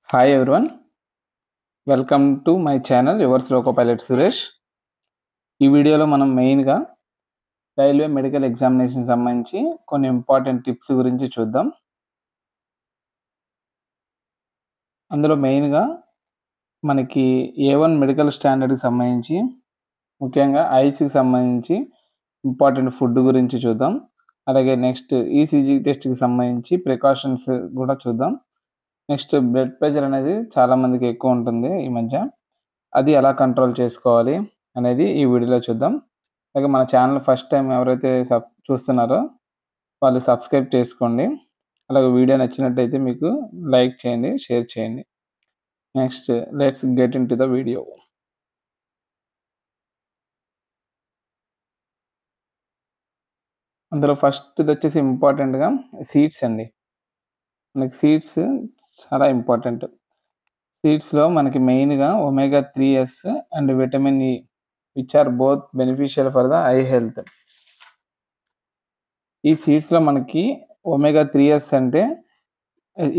Hi everyone, welcome to my channel yours loco pilot Suresh. ఈ వీడియోలో మనం మెయిన్గా రైల్వే మెడికల్ ఎగ్జామినేషన్ సంబంధించి కొన్ని ఇంపార్టెంట్ టిప్స్ గురించి చూద్దాం. అందులో మెయిన్గా మనకి A1 మెడికల్ స్టాండర్డ్కి సంబంధించి ముఖ్యంగా ఐస్కి సంబంధించి ఇంపార్టెంట్ ఫుడ్ గురించి చూద్దాం. అలాగే నెక్స్ట్ ఈసీజీ టెస్ట్కి సంబంధించి ప్రికాషన్స్ కూడా చూద్దాం. నెక్స్ట్ బ్లడ్ ప్రెషర్ అనేది చాలామందికి ఎక్కువ ఉంటుంది ఈ మధ్య, అది ఎలా కంట్రోల్ చేసుకోవాలి అనేది ఈ వీడియోలో చూద్దాం. అలాగే మన ఛానల్ ఫస్ట్ టైం ఎవరైతే చూస్తున్నారో వాళ్ళు సబ్స్క్రైబ్ చేసుకోండి. అలాగే వీడియో నచ్చినట్టయితే మీకు లైక్ చేయండి, షేర్ చేయండి. Next let's get in to the video. అందులో ఫస్ట్ది వచ్చేసి ఇంపార్టెంట్గా సీడ్స్ అండి. మనకి సీడ్స్ చాలా ఇంపార్టెంట్. సీడ్స్లో మనకి మెయిన్గా omega-3s and vitamin E which are both beneficial for the eye health. ఈ సీడ్స్లో మనకి omega-3s అంటే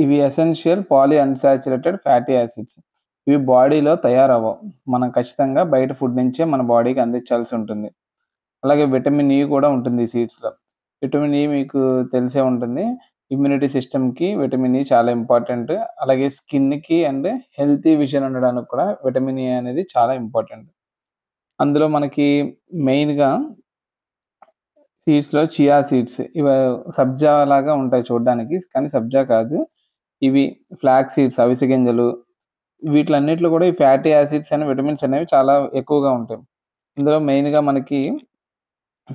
ఇవి essential polyunsaturated fatty acids. ఇవి బాడీలో తయారవ్వవు, మనం ఖచ్చితంగా బయట ఫుడ్ నుంచే మన బాడీకి అందించాల్సి ఉంటుంది. అలాగే విటమిన్ E కూడా ఉంటుంది ఈ సీడ్స్లో. విటమిన్ E మీకు తెలిసే ఉంటుంది, ఇమ్యూనిటీ సిస్టమ్కి విటమిన్ E చాలా ఇంపార్టెంట్. అలాగే స్కిన్కి అండ్ హెల్తీ విజన్ ఉండడానికి కూడా విటమిన్ E అనేది చాలా ఇంపార్టెంట్. అందులో మనకి మెయిన్గా సీడ్స్లో చియా సీడ్స్, ఇవి సబ్జా లాగా ఉంటాయి చూడడానికి, కానీ సబ్జా కాదు, ఇవి ఫ్లాక్ సీడ్స్, అవిసె గింజలు. వీటిలన్నిటిలో కూడా ఈ ఫ్యాటీ యాసిడ్స్ అండ్ విటమిన్స్ అనేవి చాలా ఎక్కువగా ఉంటాయి. ఇందులో మెయిన్గా మనకి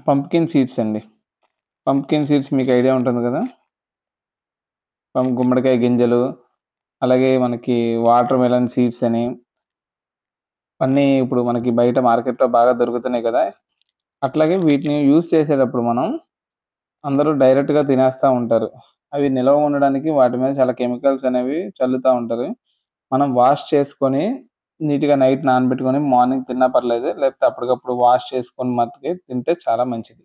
పంప్కిన్ సీడ్స్ అండి. పంప్కిన్ సీడ్స్ మీకు ఐడియా ఉంటుంది కదా, గుమ్మడికాయ గింజలు. అలాగే మనకి వాటర్ మెలన్ సీడ్స్ అని అన్నీ ఇప్పుడు మనకి బయట మార్కెట్లో బాగా దొరుకుతున్నాయి కదా. అట్లాగే వీటిని యూజ్ చేసేటప్పుడు మనం అందరూ డైరెక్ట్గా తినేస్తూ ఉంటారు. అవి నిల్వ ఉండడానికి వాటి మీద చాలా కెమికల్స్ అనేవి చల్లుతూ ఉంటారు. మనం వాష్ చేసుకొని నీట్గా నైట్ నానబెట్టుకొని మార్నింగ్ తిన్నా పర్లేదు, లేకపోతే అప్పటికప్పుడు వాష్ చేసుకొని మట్టుకే తింటే చాలా మంచిది.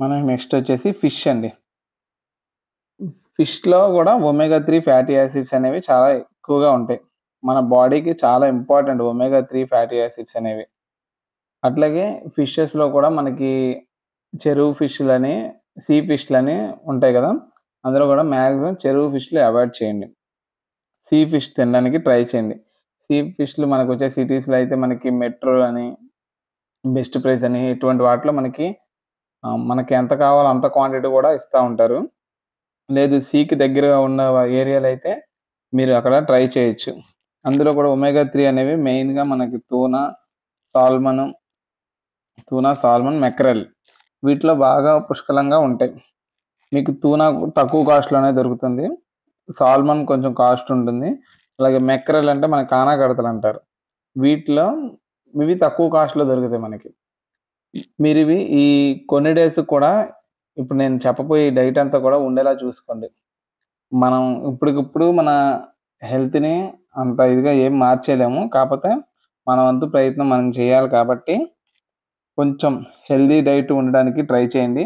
మనం నెక్స్ట్ వచ్చేసి ఫిష్ అండి. ఫిష్‌లో కూడా omega-3 ఫ్యాటీ యాసిడ్స్ అనేవి చాలా ఎక్కువగా ఉంటాయి. మన బాడీకి చాలా ఇంపార్టెంట్ omega-3 ఫ్యాటీ యాసిడ్స్ అనేవి. అట్లాగే ఫిషెస్‌లో కూడా మనకి చెరువు ఫిష్‌లని, సీ ఫిష్‌లని ఉంటాయి కదా. అందులో కూడా మాక్సిమం చెరువు ఫిష్‌లు అవాయిడ్ చేయండి. సీ ఫిష్ తినడానికి ట్రై చేయండి. సీ ఫిష్‌లు మనకొచ్చే సిటీస్‌లో అయితే మనకి మెట్రో అని, బెస్ట్ ప్రైస్ అని ఇటువంటి వాటిలో మనకి ఎంత కావాలో అంత క్వాంటిటీ కూడా ఇస్తా ఉంటారు. లేదు సీకి దగ్గరగా ఉన్న ఏరియాలో అయితే మీరు అక్కడ ట్రై చేయొచ్చు. అందులో కూడా omega-3 అనేవి మెయిన్‌గా మనకి సాల్మన్, మెక్రెల్ వీటిలో బాగా పుష్కలంగా ఉంటాయి. మీకు టూనా తక్కువ కాస్ట్‌లోనే దొరుకుతుంది. సాల్మన్ కొంచెం కాస్ట్ ఉంటుంది. అలాగే మెక్రెల్ అంటే మన కానాకడతలు అంటారు. వీటిలో ఇవి తక్కువ కాస్ట్‌లో దొరుకుతాయి మనకి. మీరివి ఈ కొన్ని డేస్ కూడా ఇప్పుడు నేను చెప్పబోయే డైట్ అంతా కూడా ఉండేలా చూసుకోండి. మనం ఇప్పటికిప్పుడు మన హెల్త్‌ని అంత ఇదిగా ఏం మార్చేయలేము. కాపోతే మన వంతు ప్రయత్నం మనం చేయాలి కాబట్టి కొంచెం హెల్తీ డైట్ ఉండడానికి ట్రై చేయండి.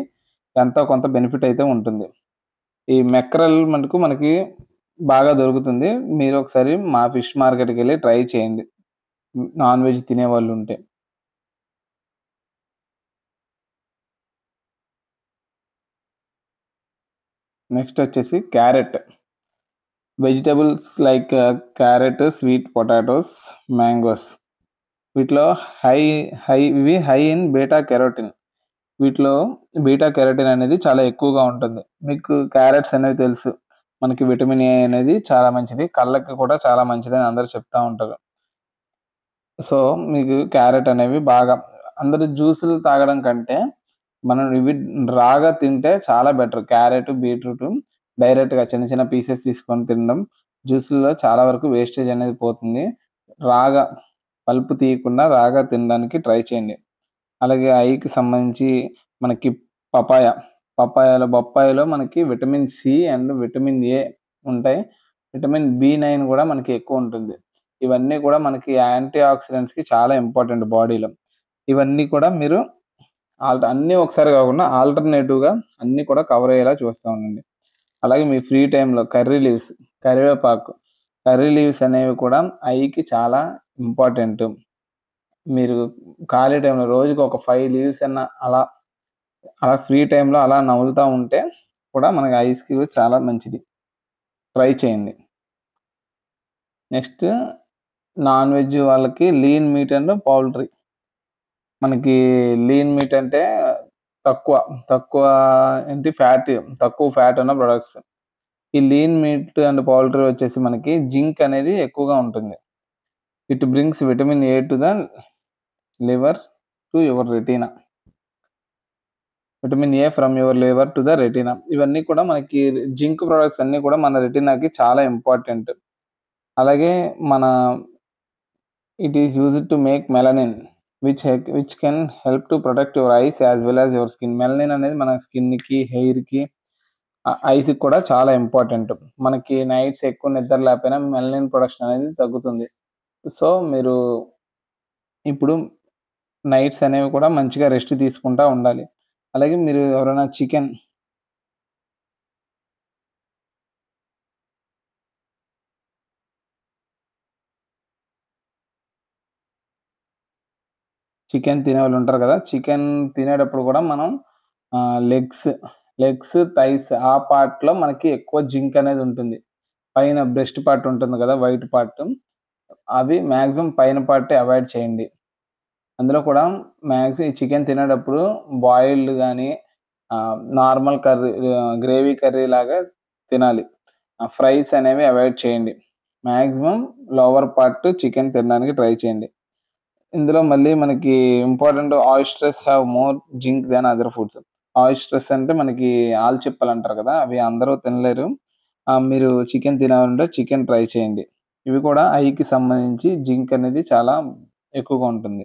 ఎంతో కొంత బెనిఫిట్ అయితే ఉంటుంది. ఈ మెక్రల్ మటుకు మనకి బాగా దొరుకుతుంది. మీరు ఒకసారి మా ఫిష్ మార్కెట్‌కెళ్ళి ట్రై చేయండి, నాన్ వెజ్ తినేవాళ్ళుంటే. నెక్స్ట్ వచ్చేసి carrot. Vegetables like carrot, sweet potatoes, mangoes వీటిలో high high in beta carotene. వీటిలో బీటా కెరోటిన్ అనేది చాలా ఎక్కువగా ఉంటుంది. మీకు క్యారెట్స్ అనేవి తెలుసు, మనకి విటమిన్ ఏ అనేది చాలా మంచిది, కళ్ళకి కూడా చాలా మంచిదని అందరూ చెప్తా ఉంటారు. సో, మీకు క్యారెట్ అనేవి బాగా, అందరూ జ్యూసులు తాగడం కంటే మనం ఇవి రాగా తింటే చాలా బెటర్. క్యారెట్, బీట్రూట్ డైరెక్ట్‌గా చిన్న చిన్న పీసెస్ తీసుకొని తినడం. జ్యూసుల్లో చాలా వరకు వేస్టేజ్ అనేది పోతుంది. రాగా పల్ప్ తీయకుండా రాగా తినడానికి ట్రై చేయండి. అలాగే ఐకి సంబంధించి మనకి పపాయ. బొప్పాయిలో మనకి vitamin C and vitamin A ఉంటాయి. విటమిన్ బి9 కూడా మనకి ఎక్కువుంటుంది. ఇవన్నీ కూడా మనకి యాంటీ ఆక్సిడెంట్స్‌కి చాలా ఇంపార్టెంట్ బాడీలో. ఇవన్నీ కూడా మీరు అన్నీ ఒకసారి కాకుండా ఆల్టర్నేటివ్‌గా అన్నీ కూడా కవర్ అయ్యేలా చూస్తా ఉండండి. అలాగే మీ ఫ్రీ టైమ్‌లో కర్రీ లీవ్స్, కరివేపాకు, కర్రీ లీవ్స్ అనేవి కూడా ఐకి చాలా ఇంపార్టెంటు. మీరు ఖాళీ టైంలో రోజుకి ఒక 5 లీవ్స్ అన్నా అలా ఫ్రీ టైమ్‌లో అలా నములుతా ఉంటే కూడా మనకి ఐస్‌కి చాలా మంచిది. ట్రై చేయండి. నెక్స్ట్ నాన్ వెజ్ వాళ్ళకి లీన్ మీట్ అండ్ పౌల్ట్రీ. మనకి లీన్ మీట్ అంటే తక్కువ, తక్కువ ఏంటి ఫ్యాట్ తక్కువ ఫ్యాట్ ఉన్న ప్రొడక్ట్స్. ఈ లీన్ మీట్ అండ్ పౌల్ట్రీ వచ్చేసి మనకి జింక్ అనేది ఎక్కువగా ఉంటుంది. It brings vitamin A to the liver to your retina. Vitamin A from your liver to the retina. ఇవన్నీ కూడా మనకి జింక్ ప్రొడక్ట్స్ అన్నీ కూడా మన రెటీనాకి చాలా ఇంపార్టెంట్. అలాగే మన it is used to make melanin which can help to protect your eyes as well as your skin. Melanin అనేది మన స్కిన్‌కి, హెయిర్‌కి, ఐస్‌కి కూడా చాలా ఇంపార్టెంట్. మనకి నైట్స్ ఎక్కువ నిద్ర లేకపోయినా మెలనిన్ ప్రొడక్షన్ అనేది తగ్గుతుంది. సో, మీరు ఇప్పుడు నైట్స్ అనేవి కూడా మంచిగా రెస్ట్ తీసుకుంటా ఉండాలి. అలాగే మీరు ఎవరైనా చికెన్ తినేవాళ్ళుంటారు కదా! చికెన్ తినేటప్పుడు కూడా మనం థైస్ ఆ పార్ట్‌లో మనకి ఎక్కువ జింక్ అనేది ఉంటుంది. పైన బ్రెస్ట్ పార్ట్ ఉంటుంది కదా! White part. అవి మాక్సిమం పైన పార్టే అవాయిడ్ చేయండి. అందులో కూడా ఈ చికెన్ తినేటప్పుడు బాయిల్డ్ గాని, నార్మల్ గ్రేవీ కర్రీ లాగా తినాలి. ఫ్రైస్ అనేవి అవాయిడ్ చేయండి. మాక్సిమం లోవర్ పార్ట్ చికెన్ తినడానికి ట్రై చేయండి. ఇందులో మళ్ళీ మనకి important oysters have more zinc than other foods. Oysters అంటే మనకి ఆల్చిప్పలంటారు కదా! అవి అందరూ తినలేరు. మీరు చికెన్ తినాలంటే చికెన్ ట్రై చేయండి. ఇవి కూడా ఐకి సంబంధించి జింక్ అనేది చాలా ఎక్కువగా ఉంటుంది.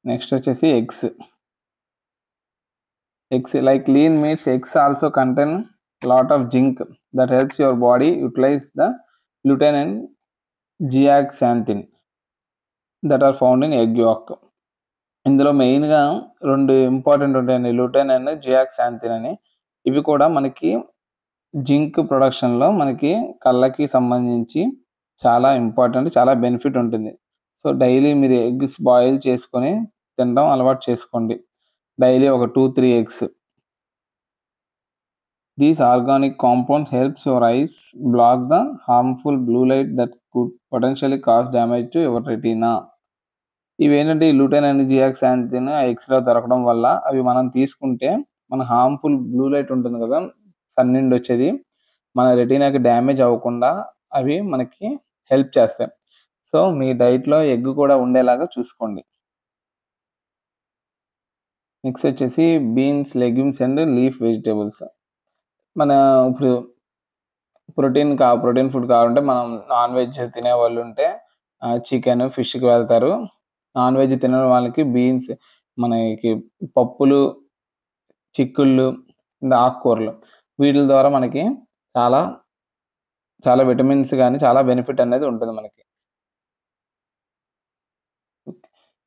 నెక్స్ట్ వచ్చేసి eggs. Eggs like lean meats, eggs also contain lot of zinc that helps your body utilize the lutein and zeaxanthin that are found in egg yolk. ఇందులో మెయిన్‌గా 2 ఇంపార్టెంట్ ఉంటాయండి. లుటెన్ అండ్ జియాక్సాంథిన్ అని. ఇవి కూడా మనకి జింక్ ప్రొడక్షన్‌లో మనకి కళ్ళకి సంబంధించి చాలా ఇంపార్టెంట్. చాలా బెనిఫిట్ ఉంటుంది. సో, డైలీ మీరు ఎగ్స్ బాయిల్ చేసుకొని తినడం అలవాటు చేసుకోండి. డైలీ ఒక 2, 3 eggs. These organic compounds helps your eyes block the harmful blue light that could potentially cause damage to your retina. ఇవేంటంటే ఈ లూటెన్ అండ్ జియాక్సాంథిన్ ఆ ఎగ్స్‌లో దొరకడం వల్ల అవి మనం తీసుకుంటే మన హార్మ్‌ఫుల్ బ్లూ లైట్ ఉంటుంది కదా! సన్ నుండి వచ్చేది. మన రెటీనాకి డ్యామేజ్ అవ్వకుండా అవి మనకి హెల్ప్ చేస్తాయి. సో, మీ డైట్‌లో ఎగ్ కూడా ఉండేలాగా చూసుకోండి. నెక్స్ట్ వచ్చేసి beans, legumes and leaf vegetables. మన ఇప్పుడు ప్రోటీన్ ఫుడ్ కావాలంటే మనం నాన్ వెజ్ తినేవాళ్ళుంటే చికెను, ఫిష్‌కి వెళ్తారు. నాన్ వెజ్ తినని వాళ్ళకి బీన్స్, మనకి పప్పులు, చిక్కుళ్ళు, ఇంకా ఆకుకూరలు వీటిల ద్వారా మనకి చాలా, చాలా విటమిన్స్ గాని, చాలా బెనిఫిట్ అనేది ఉంటుంది మనకి.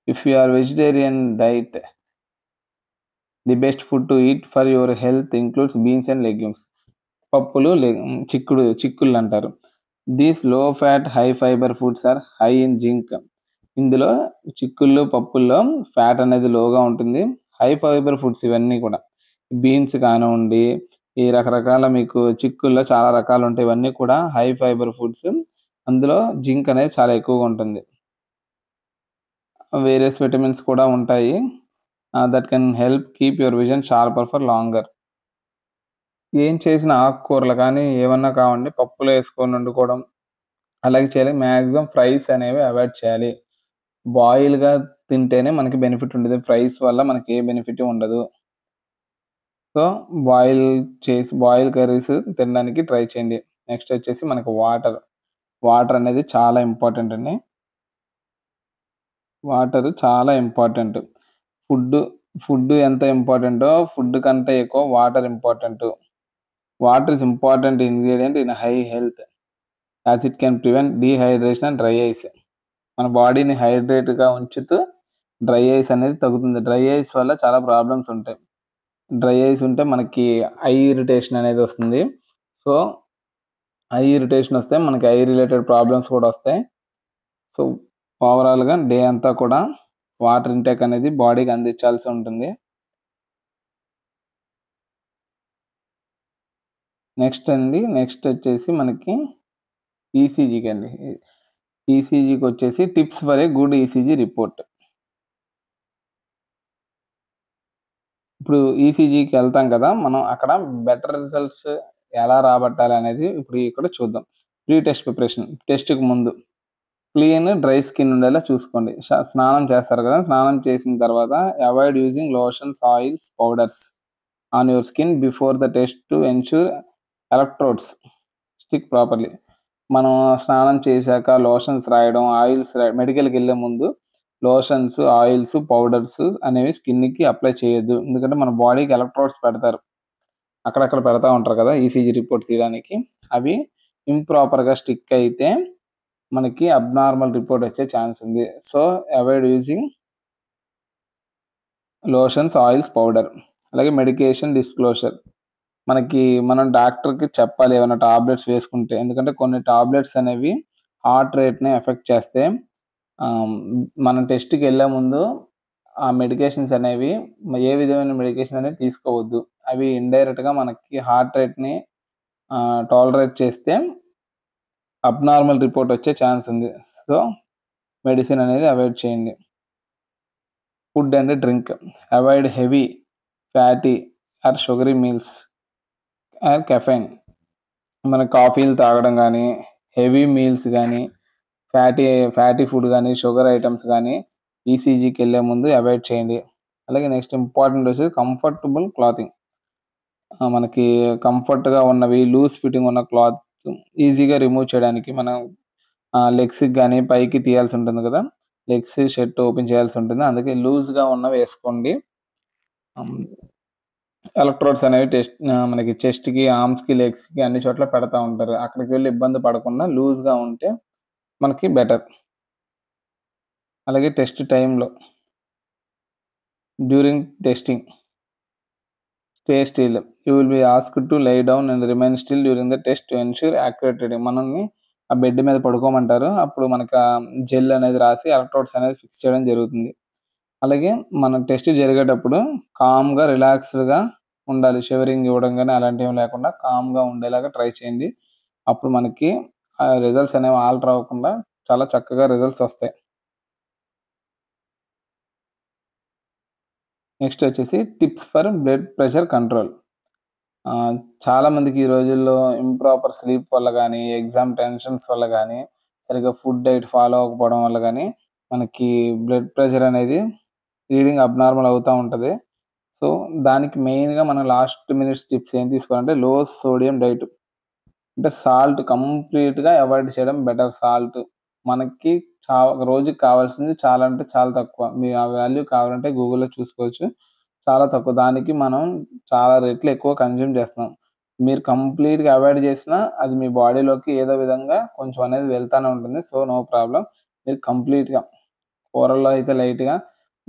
If you are vegetarian diet, the best food to eat for your health includes beans and legumes. పప్పులు, చిక్కుళ్ళంటారు. These low fat, high fibre foods are high in zinc. ఇందులో చిక్కుళ్ళు, పప్పుల్లో ఫ్యాట్ అనేది లోగా ఉంటుంది. హై ఫైబర్ ఫుడ్స్ ఇవన్నీ కూడా. బీన్స్ కానివ్వండి, ఈ రకరకాల మీకు చిక్కుల్లో చాలా రకాలుంటాయి. ఇవన్నీ కూడా హై ఫైబర్ ఫుడ్స్. అందులో జింక్ అనేది చాలా ఎక్కువగా ఉంటుంది. వేరియస్ విటమిన్స్ కూడా ఉంటాయి. That can help keep your vision sharper for longer. ఏం చేసిన ఆకుకూరలు కానీ, ఏమన్నా కావండి పప్పులో యేసుకొని వండుకోవడం, అలాగే చేయాలి. మాక్సిమం ఫ్రైస్ అనేవి అవాయిడ్ చేయాలి. బాయిల్‌గా తింటేనే మనకి బెనిఫిట్ ఉంటది. ఫ్రైస్ వల్ల మనకి ఏ బెనిఫిట్ ఉండదు. సో, బాయిల్ కర్రీస్ తినడానికి ట్రై చేయండి. నెక్స్ట్ వచ్చేసి మనకు వాటర్. వాటర్ అనేది చాలా ఇంపార్టెంట్ అండి. వాటర్ చాలా ఇంపార్టెంట్. ఫుడ్ ఫుడ్ ఎంత ఇంపార్టెంటో ఫుడ్ కంటే ఎక్కువ water important. Water is important ingredient in high health. As it can prevent dehydration and dry ice. మన బాడీని హైడ్రేట్‌గా ఉంచుతూ డ్రై ఐస్ అనేది తగ్గుతుంది. డ్రై ఐస్ వల్ల చాలా ప్రాబ్లమ్స్ ఉంటాయి. డ్రై ఐస్ ఉంటే మనకి ఐ ఇరిటేషన్ అనేది వస్తుంది. సో, ఐ ఇరిటేషన్ వస్తే మనకి ఐ రిలేటెడ్ ప్రాబ్లమ్స్ కూడా వస్తాయి. సో, ఓవరాల్‌గా డే అంతా కూడా వాటర్ ఇంటేక్ అనేది బాడీకి అందించాల్సి ఉంటుంది. నెక్స్ట్ వచ్చేసి మనకి ఈసీజీకి అండి. ఈసీజీకి వచ్చేసి tips for a good ECG report. ఇప్పుడు ఈసీజీకి వెళ్తాం కదా! మనం అక్కడ బెటర్ రిజల్ట్స్ ఎలా రాబట్టాలి అనేది ఇప్పుడు ఇక్కడ చూద్దాం. ప్రీ టెస్ట్ ప్రిపరేషన్ టెస్ట్‌కి ముందు క్లీన్, డ్రై స్కిన్ ఉండేలా చూసుకోండి. స్నానం చేస్తారు కదా! స్నానం చేసిన తర్వాత avoid using lotions, oils, powders on your skin before the test to ensure electrodes stick properly. మనం స్నానం చేశాక లోషన్స్ రాయడం, మెడికల్‌కెళ్ళే ముందు లోషన్స్, ఆయిల్స్, పౌడర్స్ అనేవి స్కిన్‌కి అప్లై చేయొద్దు. ఎందుకంటే మన బాడీకి ఎలక్ట్రోడ్స్ పెడతారు. అక్కడక్కడ పెడతా ఉంటారు కదా! ఈసీజీ రిపోర్ట్ తీయడానికి. అవి ఇంప్రాపర్‌గా స్టిక్ అయితే మనకి అబ్నార్మల్ రిపోర్ట్ వచ్చే ఛాన్స్ ఉంది. So, avoid using lotions, oils, powder. అలాగే మెడికేషన్ డిస్క్లోజర్. మనం డాక్టర్‌కి చెప్పాలి ఏమైనా టాబ్లెట్స్ వేసుకుంటే. ఎందుకంటే కొన్ని టాబ్లెట్స్ అనేవి హార్ట్ రేట్‌ని ఎఫెక్ట్ చేస్తే ఆహ్, మనం టెస్ట్‌కెళ్ళే ముందు ఆ మెడికేషన్స్ అనేవి ఏ విధమైన మెడికేషన్ అనేది తీసుకోవద్దు. అవి ఇండైరెక్ట్‌గా మనకి హార్ట్ రేట్‌ని టాలరేట్ చేస్తే అబ్నార్మల్ రిపోర్ట్ వచ్చే ఛాన్స్ ఉంది. సో, మెడిసిన్ అనేది అవాయిడ్ చేయండి. Food and drink. Avoid heavy, fatty or sugary meals or caffeine. మన కాఫీలు తాగడం గానీ, హెవీ మీల్స్ గానీ, ఫ్యాటీ ఫ్యాటీ ఫుడ్ గానీ, షుగర్ ఐటెమ్స్ గానీ ఈసీజీకెళ్ళే ముందు అవాయిడ్ చేయండి. అలాగే నెక్స్ట్ ఇంపార్టెంట్ వచ్చేసి కంఫర్టబుల్ క్లాతింగ్. మనకి కంఫర్ట్‌గా ఉన్నవి, లూజ్ ఫిట్టింగ్ ఉన్న క్లాత్ ఈజీగా రిమూవ్ చేయడానికి మనం లెగ్స్‌కి గానీ పైకి తీయాల్సి ఉంటుంది కదా! లెగ్స్, షర్ట్ ఓపెన్ చేయాల్సి ఉంటుంది. అందుకే లూజ్‌గా ఉన్నవి వేసుకోండి. హ్మ్. ఎలక్ట్రోడ్స్ అనేవి మనకి చెస్ట్‌కి, ఆర్మ్స్‌కి, లెగ్స్‌కి అన్ని చోట్ల పెడతా ఉంటారు. అక్కడికి వెళ్లి ఇబ్బంది పడకుండా లూజ్‌గా ఉంటే మనకి బెటర్. అలాగే టెస్ట్ టైమ్‌లో during testing stay still. You will be asked to lay down and remain still during the test to ensure accurate reading. మనల్ని ఆ బెడ్ మీద పడుకోమంటారు. అప్పుడు మనకు జెల్ అనేది రాసి ఎలక్ట్రోడ్స్ అనేది ఫిక్స్ చేయడం జరుగుతుంది. అలాగే మనం టెస్ట్ జరిగేటప్పుడు కామ్‌గా, రిలాక్స్‌డ్‌గా ఉండాలి. షివరింగ్ ఇవ్వడం గాని అలాంటివేమి లేకుండా కామ్‌గా ఉండేలాగా ట్రై చేయండి. అప్పుడు మనకి రిజల్ట్స్ అనేవి ఆల్టర్ అవ్వకుండా చాలా చక్కగా రిజల్ట్స్ వస్తాయి. నెక్స్ట్ వచ్చేసి tips for blood pressure control. చాలా మందికి ఈ రోజుల్లో ఇంప్రాపర్ స్లీప్ వల్ల గానీ, ఎగ్జామ్ టెన్షన్స్ వల్ల గానీ, సరిగ్గా ఫుడ్ డైట్ ఫాలో అవ్వకపోవడం వల్ల గానీ, మనకి బ్లడ్ ప్రెషర్ అనేది రీడింగ్ అబ్నార్మల్ అవుతా ఉంటది. సో, దానికి మెయిన్‌గా మనం లాస్ట్ మినిట్స్ టిప్స్ ఏం తీసుకోవాలంటే లో సోడియం డైట్. అంటే సాల్ట్ కంప్లీట్‌గా అవాయిడ్ చేయడం బెటర్ సాల్ట్. మనకి రోజుకి కావాల్సింది చాలా అంటే చాలా తక్కువ. ఆ వాల్యూ కావాలంటే గూగుల్‌లో చూసుకోవచ్చు. చాలా తక్కువ. దానికి మనం చాలా రెట్లు ఎక్కువ కన్జ్యూమ్ చేస్తున్నాం. మీరు కంప్లీట్‌గా అవాయిడ్ చేసినా అది మీ బాడీలోకి ఏదో విధంగా కొంచెం అనేది వెళ్తానే ఉంటుంది. So, no problem. మీరు కంప్లీట్‌గా కూరల్లో అయితే లైట్‌గా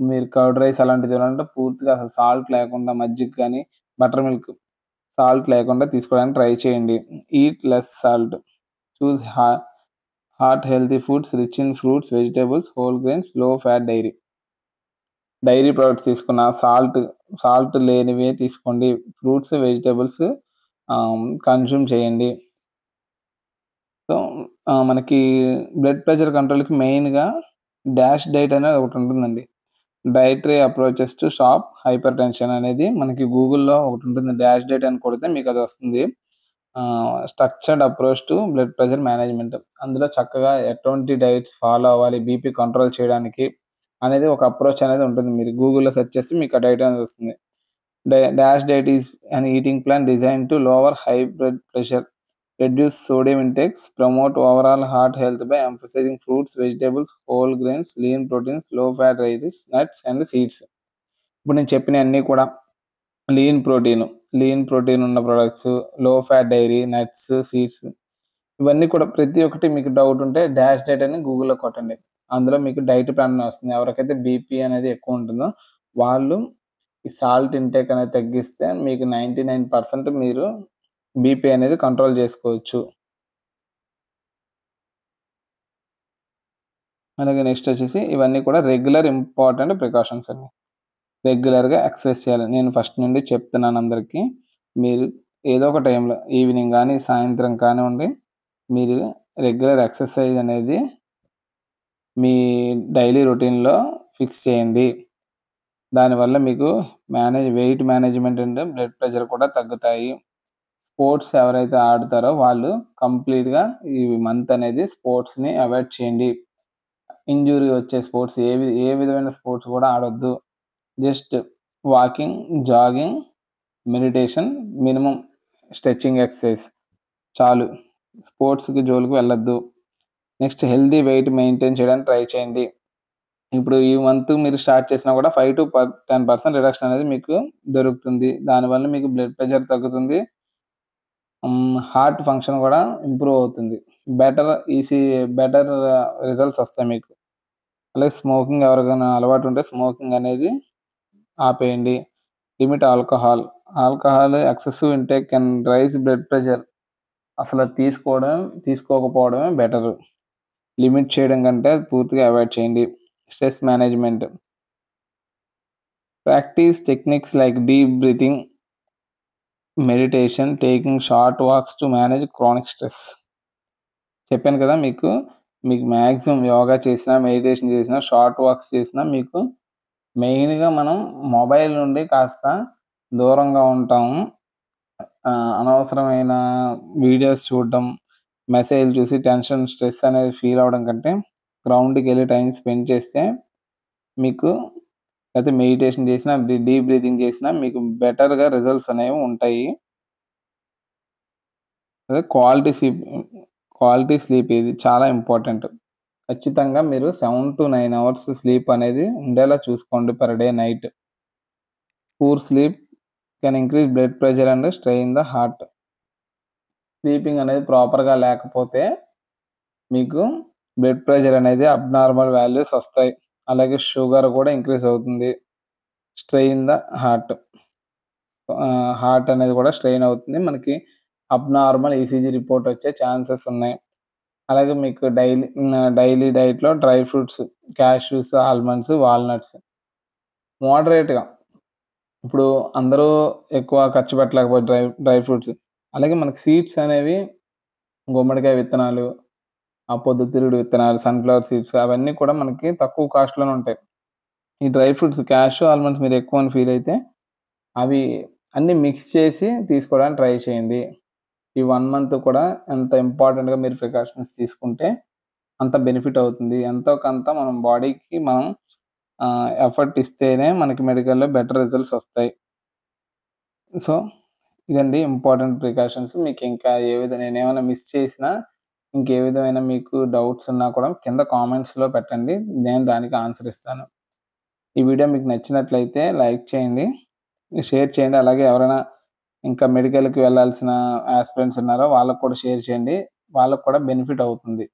మీరు కర్డ్ రైస్ అలాంటిది తినాలంటే పూర్తిగా అసలు సాల్ట్ లేకుండా మజ్జిగ గాని, బటర్ మిల్క్ సాల్ట్ లేకుండా తీసుకోవడానికి ట్రై చేయండి. Eat less salt. Choose heart healthy foods rich in fruits, vegetables, whole grains, low fat dairy. Dairy products తీసుకున్న సాల్ట్ లేనివే తీసుకోండి. ఫ్రూట్స్, వెజిటబుల్స్ కన్జ్యూమ్ చేయండి. సో, మనకి బ్లడ్ ప్రెషర్ కంట్రోల్‌కి మెయిన్‌గా డాష్ డైట్ అనేది ఒకటుంటుందండి. Dietary approaches to stop hypertension అనేది మనకి గూగుల్‌లో ఒకటుంటుంది. డాష్ డైట్ అని కొడితే మీకదొస్తుంది. Structured approach to blood pressure management. అందులో చక్కగా ఎటువంటి డైట్స్ ఫాలో అవ్వాలి బీపీ కంట్రోల్ చేయడానికి అనేది ఒక అప్రోచ్ అనేది ఉంటుంది. మీరు గూగుల్‌లో సెర్చ్ చేస్తే మీకు ఆ డైట్ అనేది వస్తుంది. Dash diet is an eating plan designed to lower high blood pressure, reduce sodium intakes, promote overall heart health by emphasizing fruits, vegetables, whole grains, lean proteins, low fat rice, nuts and seeds. ఇప్పుడు నేను చెప్పినయన్నీ కూడా lean protein, lean protein ఉన్న products, లో fat dairy, nuts, seeds ఇవన్నీ కూడా ప్రతి ఒక్కటి మీకు డౌట్ ఉంటే డాష్ డైట్ అని గూగుల్‌లో కొట్టండి. అందులో మీకు డైట్ ప్లాన్ అని వస్తుంది. ఎవరికైతే బీపీ అనేది ఎక్కువ ఉంటుందో వాళ్ళు ఈ సాల్ట్ ఇంటేక్ అనేది తగ్గిస్తే మీకు 99% మీరు బీపీ అనేది కంట్రోల్ జేసుకోవచ్చు. అలాగే నెక్స్ట్ వచ్చేసి ఇవన్నీ కూడా రెగ్యులర్ ఇంపార్టెంట్ ప్రికాషన్స్ అండి. రెగ్యులర్‌గా ఎక్సర్సైజ్ చేయాలి. నేను ఫస్ట్ నుండి చెప్తున్నాను అందరికి. మీరు ఏదో ఒక టైంలో ఈవినింగ్ గాని, సాయంత్రం కానివ్వండి, మీరు రెగ్యులర్ ఎక్సర్సైజ్ అనేది మీ డైలీ రొటీన్‌లో ఫిక్స్ చేయండి. దానివల్ల మీకు weight management and blood pressure కూడా తగ్గుతాయి. స్పోర్ట్స్ ఎవరైతే ఆడుతారో వాళ్ళు కంప్లీట్‌గా ఈ మంత్ అనేది స్పోర్ట్స్‌ని అవాయిడ్ చేయండి. ఇంజ్యూరీ వచ్చే స్పోర్ట్స్ ఏ విధమైన స్పోర్ట్స్ కూడా ఆడొద్దు. Just walking, jogging, meditation, minimum stretching exercise చాలు. స్పోర్ట్స్‌కి జోలికి వెళ్ళొద్దు. నెక్స్ట్ హెల్తీ వెయిట్ మెయింటైన్ చేయడానికి ట్రై చేయండి. ఇప్పుడు ఈ మంత్ మీరు స్టార్ట్ చేసినా కూడా 5-10% రిడక్షన్ అనేది మీకు దొరుకుతుంది. దానివల్ల మీకు బ్లడ్ ప్రెషర్ తగ్గుతుంది. హార్ట్ ఫంక్షన్ కూడా ఇంప్రూవ్ అవుతుంది. బెటర్ ఈసీ బెటర్ రిజల్ట్స్ వస్తాయి మీకు. అలాగే స్మోకింగ్ ఎవరికైనా అలవాటు ఉంటే స్మోకింగ్ అనేది ఆపేయండి. Limit alcohol. Alcohol excessive intake can raise blood pressure. అసలు తీసుకోకపోవడమే బెటరు. లిమిట్ చేయడం కంటే పూర్తిగా అవాయిడ్ చేయండి. Stress management. Practice techniques like deep breathing, meditation, taking short walks to manage chronic stress. చెప్పాను కదా మీకు మాక్సిమం యోగా చేసినా, మెడిటేషన్ చేసినా, షార్ట్ వాక్స్ చేసినా మీకు మెయిన్‌గా మనం మొబైల్ నుండి కాస్త దూరంగా ఉంటాము. అనవసరమైన వీడియోస్ చూడడం, మెసేజ్‌లు చూసి టెన్షన్, స్ట్రెస్ అనేది ఫీల్ అవ్వడం కంటే గ్రౌండ్‌కెళ్ళి టైమ్ స్పెండ్ చేస్తే మీకు లేతే మెడిటేషన్ చేసినా, డీప్ బ్రీతింగ్ చేసినా మీకు బెటర్‌గా రిజల్ట్స్ అనేవి ఉంటాయి. అదే క్వాలిటీ స్లీప్ ఇది చాలా ఇంపార్టెంట్. ఖచ్చితంగా మీరు 7-9 అవర్స్ స్లీప్ అనేది ఉండేలా చూసుకోండి per day night. Poor sleep can increase blood pressure and strain the heart. Sleeping అనేది ప్రాపర్‌గా లేకపోతే మీకు బ్లడ్ ప్రెషర్ అనేది అబ్నార్మల్ వాల్యూస్ వస్తాయి. అలాగే షుగర్ కూడా ఇంక్రీజ్ అవుతుంది. Strain the heart. హార్ట్ అనేది కూడా స్ట్రెయిన్ అవుతుంది. మనకి అబ్నార్మల్ ఈసీజీ రిపోర్ట్ వచ్చే ఛాన్సెస్ ఉన్నాయి. అలాగే మీకు డైలీ డైట్‌లో dry fruits, cashews, almonds, walnuts మోడరేట్‌గా. ఇప్పుడు అందరూ ఎక్కువ ఖర్చు పెట్టలేకపోతే డ్రై ఫ్రూట్స్. అలాగే మనకి సీడ్స్ అనేవి గుమ్మడికాయ విత్తనాలు, పొద్దుతిరుగుడు విత్తనాలు, సన్‌ఫ్లవర్ సీడ్స్ అవన్నీ కూడా మనకి తక్కువ కాస్ట్‌లోనే ఉంటాయి. ఈ డ్రై ఫ్రూట్స్ క్యాష్యూ, ఆల్మండ్స్ మీరు ఎక్కువ అని ఫీల్ అయితే అవి అన్నీ మిక్స్ చేసి తీసుకోవడానికి ట్రై చేయండి. ఈ 1 మంత్ కూడా ఎంత ఇంపార్టెంట్‌గా మీరు ప్రికాషన్స్ తీసుకుంటే అంత బెనిఫిట్ అవుతుంది. ఎంతో కొంత మనం బాడీకి మనం ఎఫర్ట్ ఇస్తేనే మనకి మెడికల్‌లో బెటర్ రిజల్ట్స్ వస్తాయి. సో, ఇదండి ఇంపార్టెంట్ ప్రికాషన్స్. మీకింకా నేనేమైనా మిస్ చేసినా, ఇంకే విధమైన మీకు డౌట్స్ ఉన్నా కూడా కింద కామెంట్స్‌లో పెట్టండి. నేను దానికి ఆన్సర్ ఇస్తాను. ఈ వీడియో మీకు నచ్చినట్లయితే లైక్ చేయండి, షేర్ చేయండి. అలాగే ఎవరైనా ఇంకా మెడికల్‌కి వెళ్ళాల్సిన యాస్పిరెంట్స్ ఉన్నారో వాళ్ళకి కూడా షేర్ చేయండి. వాళ్ళకి కూడా బెనిఫిట్ అవుతుంది.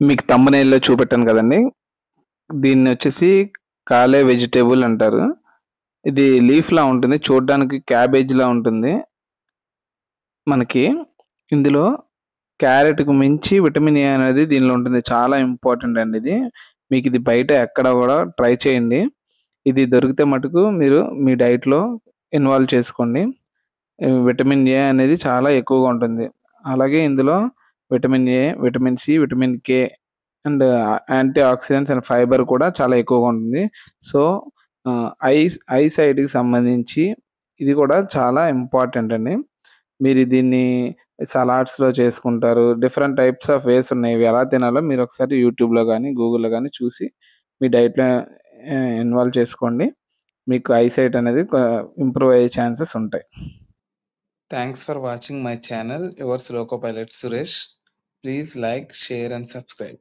మీకు థంబ్‌నెయిల్‌లో చూపెట్టాను కదండీ! దీన్నొచ్చేసి కాలే వెజిటబుల్ అంటారు. ఇది లీఫ్‌లా ఉంటుంది. చూడ్డానికి క్యాబేజ్‌లా ఉంటుంది. మనకి ఇందులో క్యారెట్‌కి మించి విటమిన్ ఏ అనేది దీనిలో ఉంటుంది. చాలా ఇంపార్టెంట్ అండి ఇది. మీకిది బయట ఎక్కడ గూడా ట్రై చేయండి. ఇది దొరికితే మటుకు మీరు మీ డైట్‌లో ఇన్వాల్వ్ చేసుకోండి. విటమిన్ ఏ అనేది చాలా ఎక్కువగా ఉంటుంది. అలాగే ఇందులో vitamin A, vitamin C, vitamin K and antioxidants and fibre కూడా చాలా ఎక్కువగా ఉంటుంది. సో, ఐ సైట్‌కి సంబంధించి ఇది కూడా చాలా ఇంపార్టెంట్ అండి. మీరు దీన్ని సలాడ్స్‌లో చేసుకుంటారు. డిఫరెంట్ టైప్స్ ఆఫ్ వేస్ ఉన్నాయి. ఇవి ఎలా తినాలో మీరొకసారి యూట్యూబ్‌లో గాని, గూగుల్‌లో గాని చూసి మీ డైట్‌లో ఇన్వాల్వ్ చేసుకోండి. మీకు ఐసైట్ అనేది ఇంప్రూవ్ అయ్యే ఛాన్సెస్ ఉంటాయి. Thanks for watching my channel. Yours loco pilot Suresh. Please like, share and subscribe.